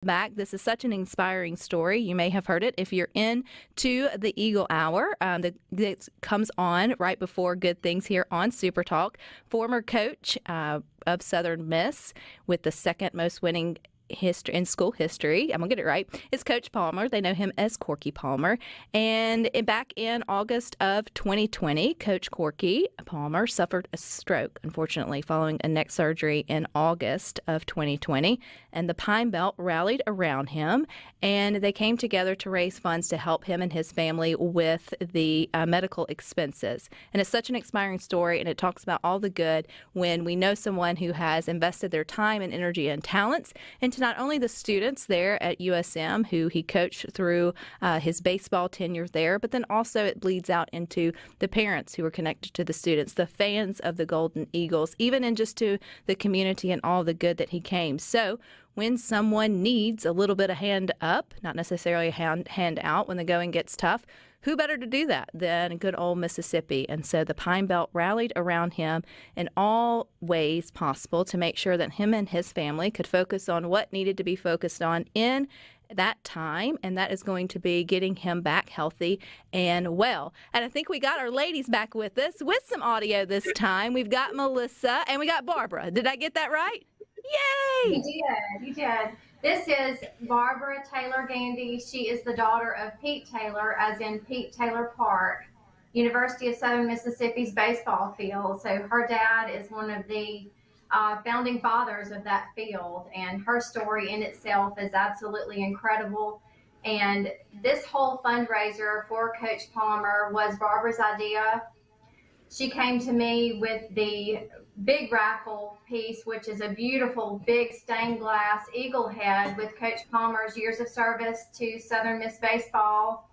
back. This is such an inspiring story. You may have heard it if you're into the Eagle Hour. That comes on right before Good Things here on Super Talk. Former coach of Southern Miss with the second most winning history in school history. I'm gonna get it right. It's Coach Palmer. They know him as Corky Palmer. And back in August of 2020, Coach Corky Palmer suffered a stroke, unfortunately, following a neck surgery in August of 2020. And the Pine Belt rallied around him, and they came together to raise funds to help him and his family with the medical expenses. And it's such an inspiring story, and it talks about all the good when we know someone who has invested their time and energy and talents into not only the students there at USM who he coached through his baseball tenure there, but then also it bleeds out into the parents who are connected to the students, the fans of the Golden Eagles, even in just to the community and all the good that he came. So when someone needs a little bit of hand up, not necessarily a hand out when the going gets tough, who better to do that than good old Mississippi? And so the Pine Belt rallied around him in all ways possible to make sure that him and his family could focus on what needed to be focused on in that time, and that is going to be getting him back healthy and well. And I think we got our ladies back with us with some audio this time. We've got Melissa and we got Barbara. Did I get that right? Yay! You did. This is Barbara Taylor Gandy. She is the daughter of Pete Taylor, as in Pete Taylor Park, University of Southern Mississippi's baseball field. So her dad is one of the founding fathers of that field, and her story in itself is absolutely incredible. And this whole fundraiser for Coach Palmer was Barbara's idea. She came to me with the big raffle piece, which is a beautiful big stained glass eagle head with Coach Palmer's years of service to Southern Miss baseball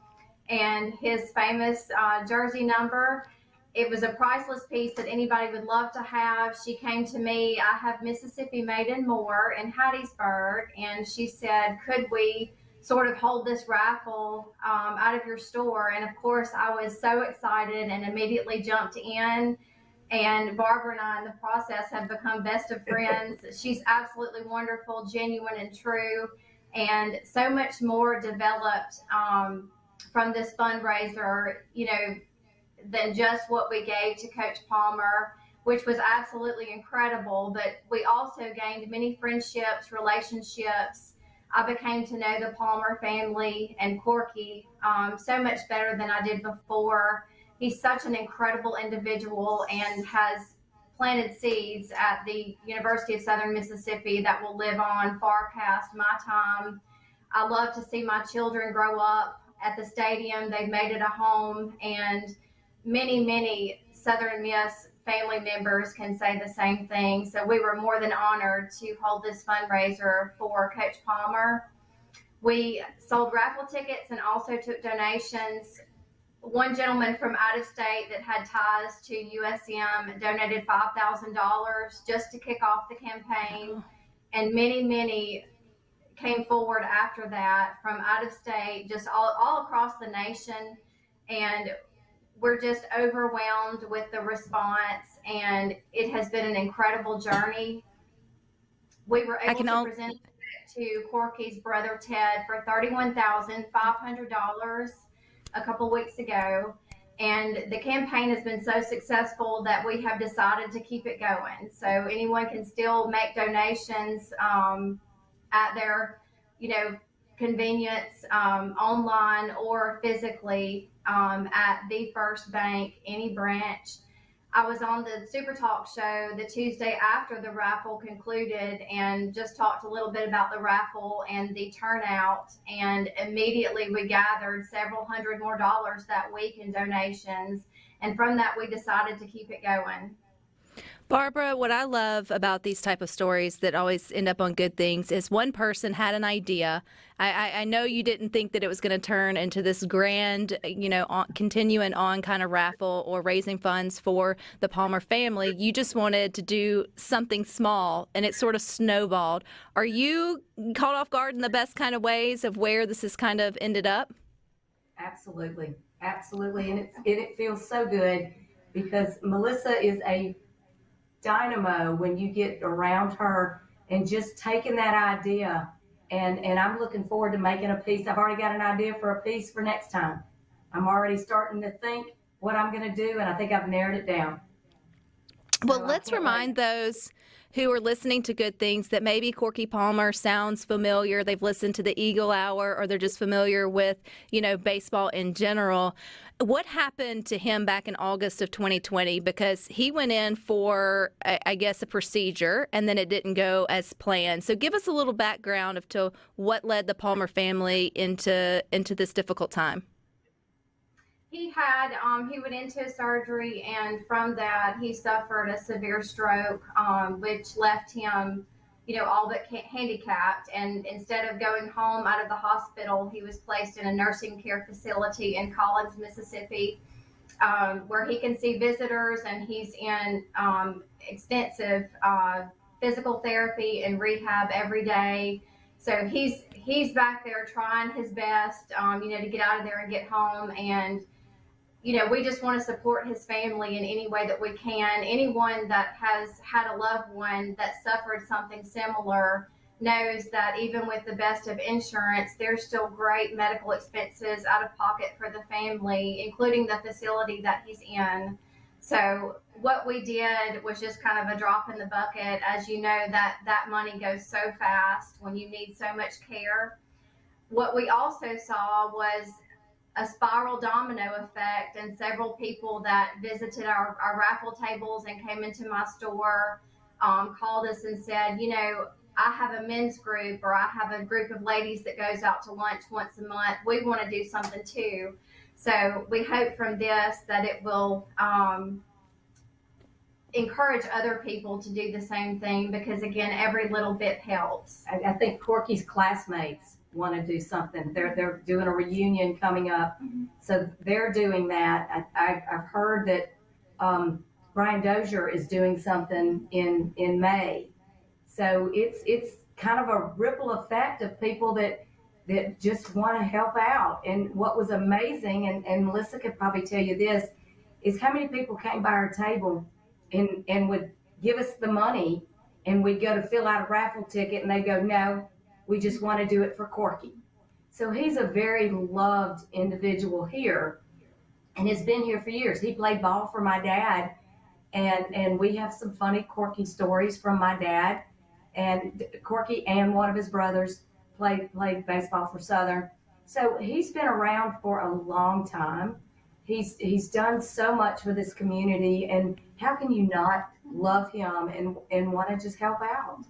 and his famous jersey number. It was a priceless piece that anybody would love to have. She came to me. I have Mississippi Made and More in Hattiesburg, and she said, could we sort of hold this raffle out of your store? And of course, I was so excited and immediately jumped in. And Barbara and I in the process have become best of friends. She's absolutely wonderful, genuine and true, and so much more developed from this fundraiser, than just what we gave to Coach Palmer, which was absolutely incredible. But we also gained many friendships, relationships. I became to know the Palmer family and Corky so much better than I did before. He's such an incredible individual and has planted seeds at the University of Southern Mississippi that will live on far past my time. I love to see my children grow up at the stadium. They've made it a home, and many Southern Miss family members can say the same thing. So we were more than honored to hold this fundraiser for Coach Palmer. We sold raffle tickets and also took donations. One gentleman from out of state that had ties to USM donated $5,000 just to kick off the campaign. And many came forward after that from out of state, just all across the nation. And we're just overwhelmed with the response, and it has been an incredible journey. We were able to present it to Corky's brother Ted for $31,500 a couple weeks ago, and the campaign has been so successful that we have decided to keep it going. So anyone can still make donations at their convenience, online or physically at the First Bank, any branch. I was on the SuperTalk show the Tuesday after the raffle concluded and just talked a little bit about the raffle and the turnout. And immediately we gathered several hundred more dollars that week in donations. And from that, we decided to keep it going. Barbara, what I love about these type of stories that always end up on Good Things is one person had an idea. I know you didn't think that it was going to turn into this grand, continuing on kind of raffle or raising funds for the Palmer family. You just wanted to do something small, and it sort of snowballed. Are you caught off guard in the best kind of ways of where this has kind of ended up? Absolutely. And it feels so good because Melissa is a dynamo when you get around her, and just taking that idea And I'm looking forward to making a piece. I've already got an idea for a piece for next time. I'm already starting to think what I'm going to do, and I think I've narrowed it down. Well, let's remind those who are listening to Good Things that maybe Corky Palmer sounds familiar. They've listened to the Eagle Hour, or they're just familiar with, baseball in general. What happened to him back in August of 2020? Because he went in for, I guess, a procedure, and then it didn't go as planned. So give us a little background of to what led the Palmer family into this difficult time. He went into a surgery, and from that he suffered a severe stroke, which left him, all but handicapped. And instead of going home out of the hospital, he was placed in a nursing care facility in Collins, Mississippi, where he can see visitors, and he's in extensive physical therapy and rehab every day. So he's back there trying his best, to get out of there and get home. And we just want to support his family in any way that we can. Anyone that has had a loved one that suffered something similar knows that even with the best of insurance, there's still great medical expenses out of pocket for the family, including the facility that he's in. So what we did was just kind of a drop in the bucket. As you know, that money goes so fast when you need so much care. What we also saw was a spiral domino effect, and several people that visited our raffle tables and came into my store called us and said, I have a men's group, or I have a group of ladies that goes out to lunch once a month. We want to do something too. So we hope from this that it will encourage other people to do the same thing, because again, every little bit helps. I think Corky's classmates want to do something. They're doing a reunion coming up, so they're doing that. I've heard that Brian Dozier is doing something in May. So it's kind of a ripple effect of people that just want to help out. And what was amazing, and Melissa could probably tell you this, is how many people came by our table and would give us the money, and we'd go to fill out a raffle ticket, and they go, no, we just want to do it for Corky. So he's a very loved individual here, and has been here for years. He played ball for my dad, and we have some funny Corky stories from my dad. And Corky and one of his brothers played baseball for Southern. So he's been around for a long time. He's done so much for this community, and how can you not love him and want to just help out?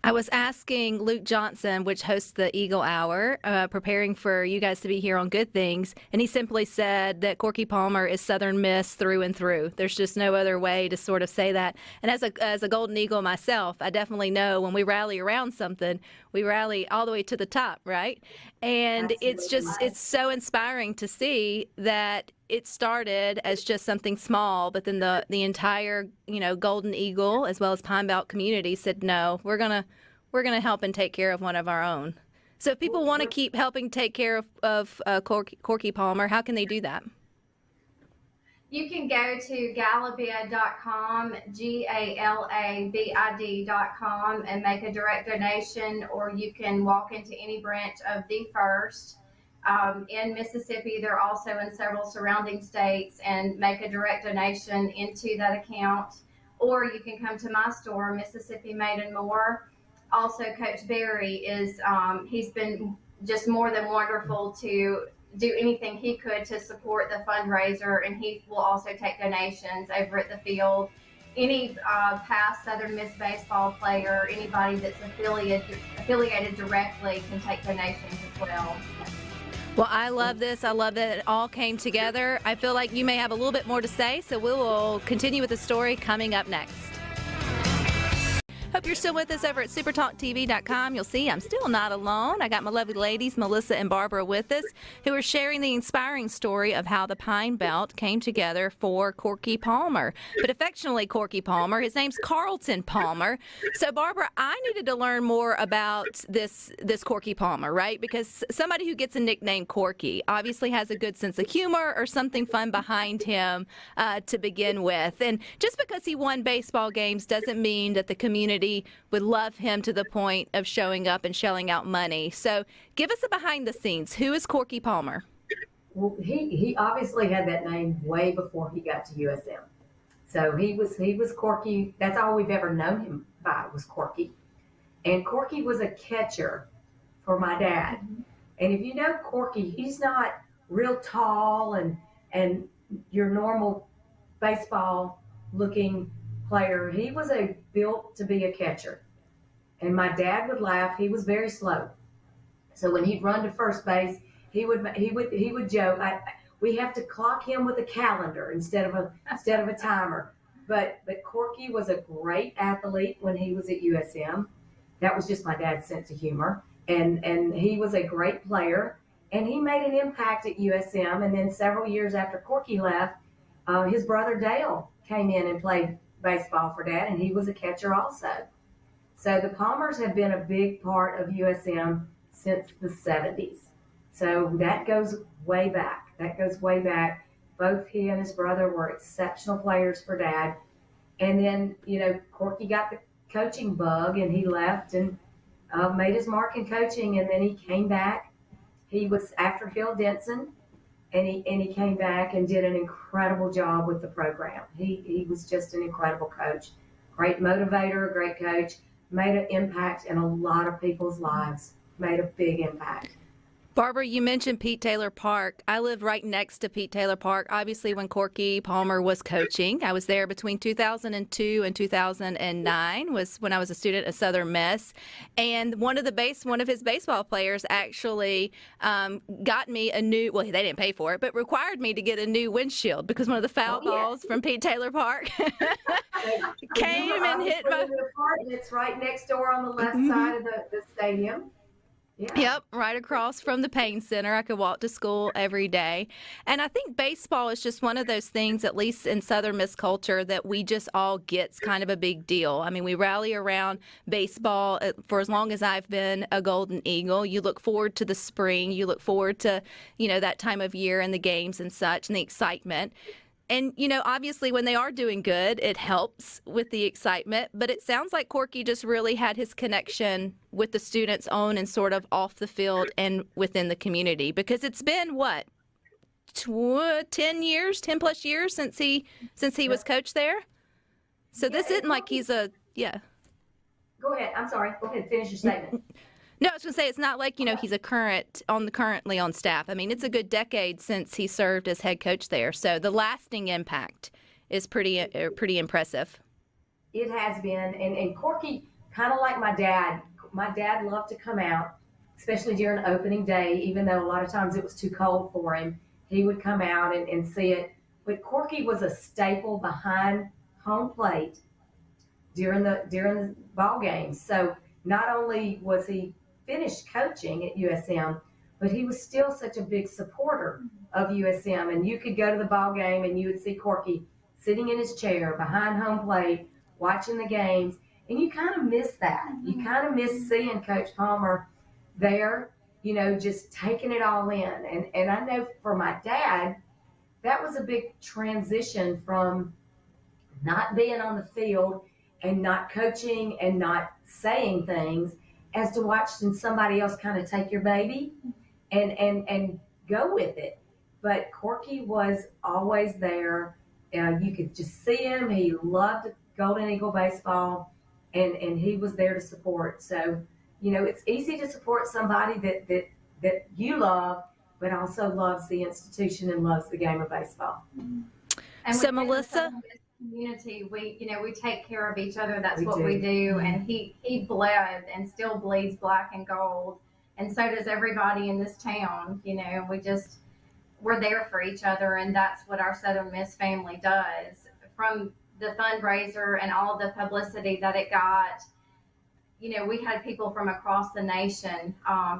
I was asking Luke Johnson, which hosts the Eagle Hour, preparing for you guys to be here on Good Things, and he simply said that Corky Palmer is Southern Miss through and through. There's just no other way to sort of say that. And as a Golden Eagle myself, I definitely know when we rally around something, we rally all the way to the top, right? And Absolutely. it's so inspiring to see that it started as just something small, but then the entire, Golden Eagle as well as Pine Belt community said, no, we're gonna help and take care of one of our own. So if people want to keep helping take care of Corky Palmer, how can they do that? You can go to galabid.com, galabid.com, and make a direct donation, or you can walk into any branch of The First. In Mississippi, they're also in several surrounding states, and make a direct donation into that account. Or you can come to my store, Mississippi Made and More. Also, Coach Barry he's been just more than wonderful to do anything he could to support the fundraiser, and he will also take donations over at the field. Any past Southern Miss baseball player, anybody that's affiliated directly, can take donations as well. Well, I love this. I love that it all came together. I feel like you may have a little bit more to say, so we will continue with the story coming up next. Hope you're still with us over at SuperTalkTV.com. You'll see I'm still not alone. I got my lovely ladies, Melissa and Barbara, with us, who are sharing the inspiring story of how the Pine Belt came together for Corky Palmer, but affectionately Corky Palmer. His name's Carlton Palmer. So, Barbara, I needed to learn more about this Corky Palmer, right? Because somebody who gets a nickname Corky obviously has a good sense of humor or something fun behind him to begin with. And just because he won baseball games doesn't mean that the community really would love him to the point of showing up and shelling out money. So give us a behind the scenes. Who is Corky Palmer? Well, he obviously had that name way before he got to USM. So he was Corky. That's all we've ever known him by was Corky. And Corky was a catcher for my dad. And if you know Corky, he's not real tall and your normal baseball looking player. He was built to be a catcher. And my dad would laugh. He was very slow. So when he'd run to first base, he would joke, we have to clock him with a calendar instead of a timer. But Corky was a great athlete when he was at USM. That was just my dad's sense of humor. And he was a great player. And he made an impact at USM. And then several years after Corky left, his brother Dale came in and played baseball for Dad, and he was a catcher also. So the Palmers have been a big part of USM since the 70s. So that goes way back. Both he and his brother were exceptional players for Dad. And then, Corky got the coaching bug, and he left and made his mark in coaching, and then he came back. He was after Phil Denson, and he came back and did an incredible job with the program. He was just an incredible coach, great motivator, great coach, made an impact in a lot of people's lives, made a big impact. Barbara, you mentioned Pete Taylor Park. I live right next to Pete Taylor Park. Obviously, when Corky Palmer was coaching, I was there between 2002 and 2009. Was when I was a student at Southern Miss, and one of his baseball players actually got me a new. Well, they didn't pay for it, but required me to get a new windshield because one of the foul balls from Pete Taylor Park came and hit my. It's right next door on the left side of the stadium. Yeah. Yep, right across from the Payne Center. I could walk to school every day. And I think baseball is just one of those things, at least in Southern Miss culture, that we just all get's kind of a big deal. I mean, we rally around baseball for as long as I've been a Golden Eagle. You look forward to the spring. You look forward to, that time of year and the games and such and the excitement. And, obviously when they are doing good, it helps with the excitement. But it sounds like Corky just really had his connection with the students on and sort of off the field and within the community. Because it's been, 10 plus years since he was coach there? So this isn't like he's Go ahead. I'm sorry. Go ahead. Finish your statement. No, I was going to say it's not like, he's currently on staff. I mean, it's a good decade since he served as head coach there. So the lasting impact is pretty impressive. It has been. And Corky, kind of like my dad loved to come out, especially during opening day, even though a lot of times it was too cold for him. He would come out and see it. But Corky was a staple behind home plate during the ball games. So not only was he finished coaching at USM, but he was still such a big supporter of USM. And you could go to the ball game and you would see Corky sitting in his chair behind home plate, watching the games. And you kind of miss that. You kind of miss seeing Coach Palmer there, just taking it all in. And I know for my dad, that was a big transition from not being on the field and not coaching and not saying things, as to watching somebody else kind of take your baby and go with it. But Corky was always there. You could just see him. He loved Golden Eagle baseball, and he was there to support. So, it's easy to support somebody that you love, but also loves the institution and loves the game of baseball. And so, Melissa? Community, we take care of each other. That's what we do. And he bled and still bleeds black and gold, and so does everybody in this town. We're there for each other, and that's what our Southern Miss family does. From the fundraiser and all of the publicity that it got, we had people from across the nation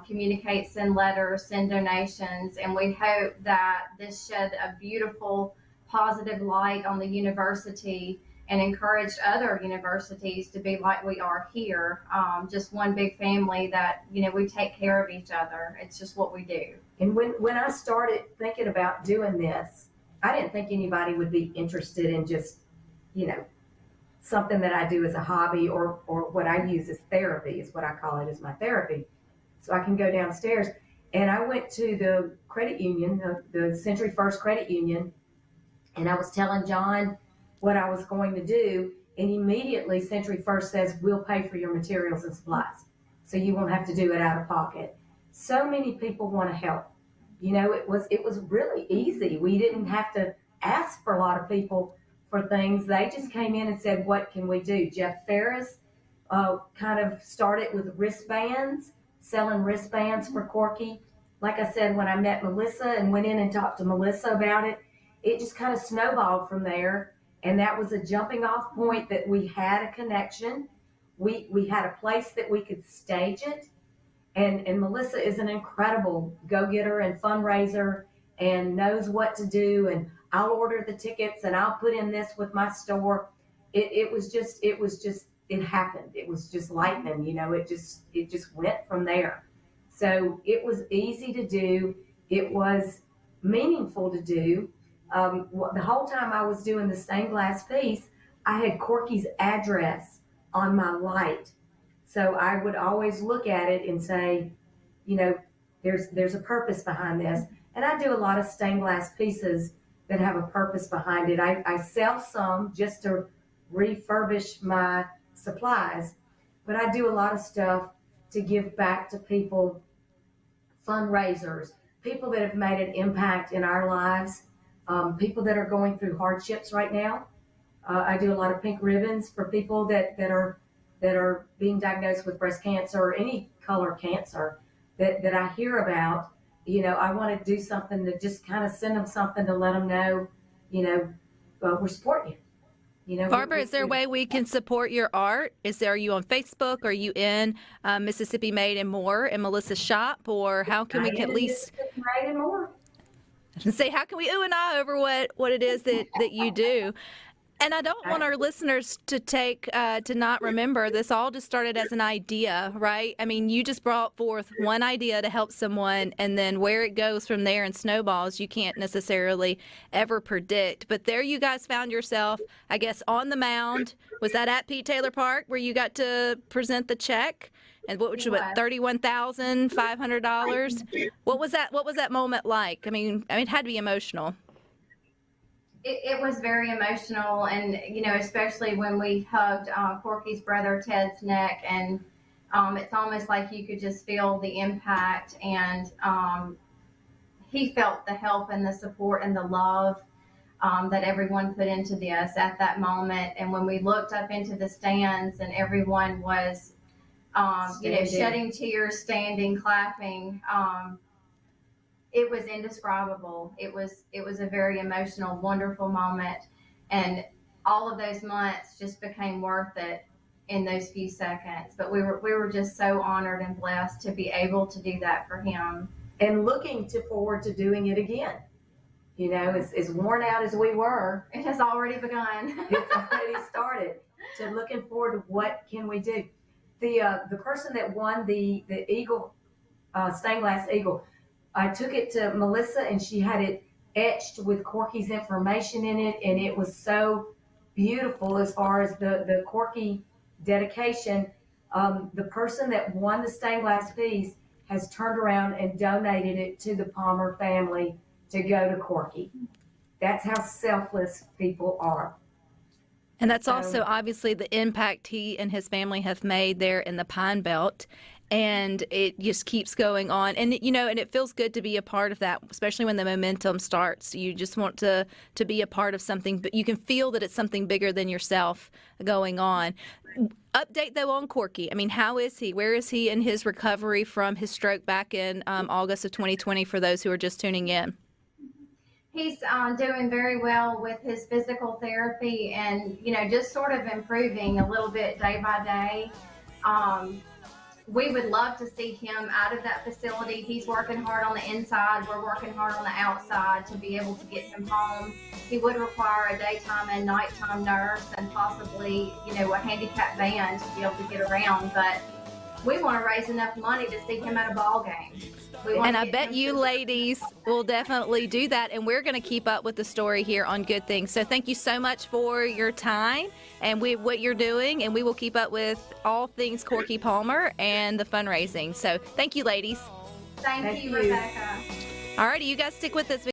communicate, send letters, send donations, and we hope that this shed a beautiful positive light on the university and encourage other universities to be like we are here. Just one big family that, we take care of each other. It's just what we do. And when I started thinking about doing this, I didn't think anybody would be interested in just, something that I do as a hobby, or what I use as therapy, is what I call it, as my therapy. So I can go downstairs. And I went to the credit union, the Century First Credit Union, and I was telling John what I was going to do. And immediately Century First says, we'll pay for your materials and supplies, so you won't have to do it out of pocket. So many people want to help. You know, it was really easy. We didn't have to ask for a lot of people for things. They just came in and said, what can we do? Jeff Ferris kind of started with wristbands, selling wristbands for Corky. Like I said, when I met Melissa and went in and talked to Melissa about it, it just kind of snowballed from there. And that was a jumping off point, that we had a connection. We had a place that we could stage it. And Melissa is an incredible go-getter and fundraiser and knows what to do. And I'll order the tickets and I'll put in this with my store. It happened. It was just lightning, you know, it just went from there. So it was easy to do. It was meaningful to do. The whole time I was doing the stained glass piece, I had Corky's address on my light. So I would always look at it and say, you know, there's a purpose behind this. And I do a lot of stained glass pieces that have a purpose behind it. I sell some just to refurbish my supplies, but I do a lot of stuff to give back to people, fundraisers, people that have made an impact in our lives. People that are going through hardships right now. I do a lot of pink ribbons for people that are being diagnosed with breast cancer or any color cancer that I hear about. You know, I want to do something to just kind of send them something to let them know, you know, we're supporting you. You know, Barbara, is there a way we can support your art? Are you on Facebook? Are you in Mississippi Made and More in Melissa's shop? Or how can we at least Made and More. And say, how can we ooh and ah over what it is that you do? And I don't want our listeners to to not remember, this all just started as an idea, right? I mean, you just brought forth one idea to help someone, and then where it goes from there and snowballs, you can't necessarily ever predict. But there you guys found yourself, I guess, on the mound. Was that at Pete Taylor Park where you got to present the check? And what $31,500? What was that moment like? I mean, it had to be emotional. It was very emotional, and you know, especially when we hugged Corky's brother Ted's neck, and it's almost like you could just feel the impact, and he felt the help and the support and the love that everyone put into this at that moment. And when we looked up into the stands, and everyone was you know, shedding tears, standing, clapping. It was indescribable. It was a very emotional, wonderful moment. And all of those months just became worth it in those few seconds. But we were just so honored and blessed to be able to do that for him. And looking forward to doing it again. You know, as worn out as we were, it has already begun. It's already started. So looking forward to what can we do. The person that won the eagle, stained glass eagle, I took it to Melissa, and she had it etched with Corky's information in it, and it was so beautiful as far as the Corky dedication. The person that won the stained glass piece has turned around and donated it to the Palmer family to go to Corky. That's how selfless people are. And that's also obviously the impact he and his family have made there in the Pine Belt. And it just keeps going on. And, you know, and it feels good to be a part of that, especially when the momentum starts. You just want to be a part of something, but you can feel that it's something bigger than yourself going on. Update, though, on Corky. I mean, how is he? Where is he in his recovery from his stroke back in August of 2020 for those who are just tuning in? He's doing very well with his physical therapy, and, you know, just sort of improving a little bit day by day. We would love to see him out of that facility. He's working hard on the inside. We're working hard on the outside to be able to get him home. He would require a daytime and nighttime nurse, and possibly, you know, a handicap van to be able to get around. But we want to raise enough money to see him at a ball game. And I bet you ladies will definitely do that. And we're going to keep up with the story here on Good Things. So thank you so much for your time and what you're doing. And we will keep up with all things Corky Palmer and the fundraising. So thank you, ladies. Thank you, Rebecca. All righty, you guys stick with us.